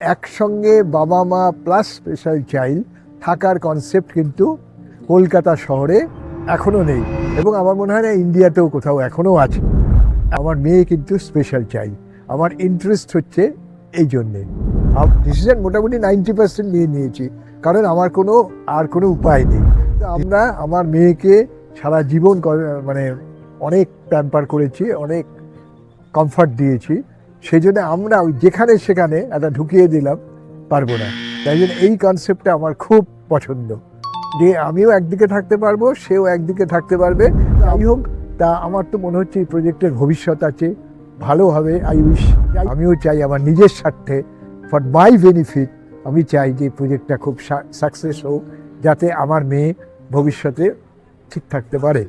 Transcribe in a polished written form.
একসঙ্গে বাবা মা প্লাস স্পেশাল চাইল্ড থাকার কনসেপ্ট কিন্তু কলকাতা শহরে এখনও নেই, এবং আমার মনে হয় না ইন্ডিয়াতেও কোথাও এখনও আছে। আমার মেয়ে কিন্তু স্পেশাল চাইল্ড, আমার ইন্টারেস্ট হচ্ছে এই জন্যে। ডিসিশন মোটামুটি 90% নিয়ে নিয়েছি, কারণ আমার কোনো উপায় নেই। আমরা আমার মেয়েকে সারা জীবন মানে অনেক প্যাম্পার করেছি, অনেক কমফর্ট দিয়েছি। সেই জন্য আমরা ওই যেখানে সেখানে একটা ঢুকিয়ে দিলাম পারবো না। তাই জন্য এই কনসেপ্টটা আমার খুব পছন্দ, যে আমিও একদিকে থাকতে পারবো, সেও একদিকে থাকতে পারবে। যাই হোক, তা আমার তো মনে হচ্ছে এই প্রজেক্টের ভবিষ্যৎ আছে, ভালো হবে। আমিও চাই আমার নিজের স্বার্থে, ফর মাই বেনিফিট, আমি চাই যে প্রজেক্টটা খুব সাকসেস হোক, যাতে আমার মেয়ে ভবিষ্যতে ঠিক থাকতে পারে।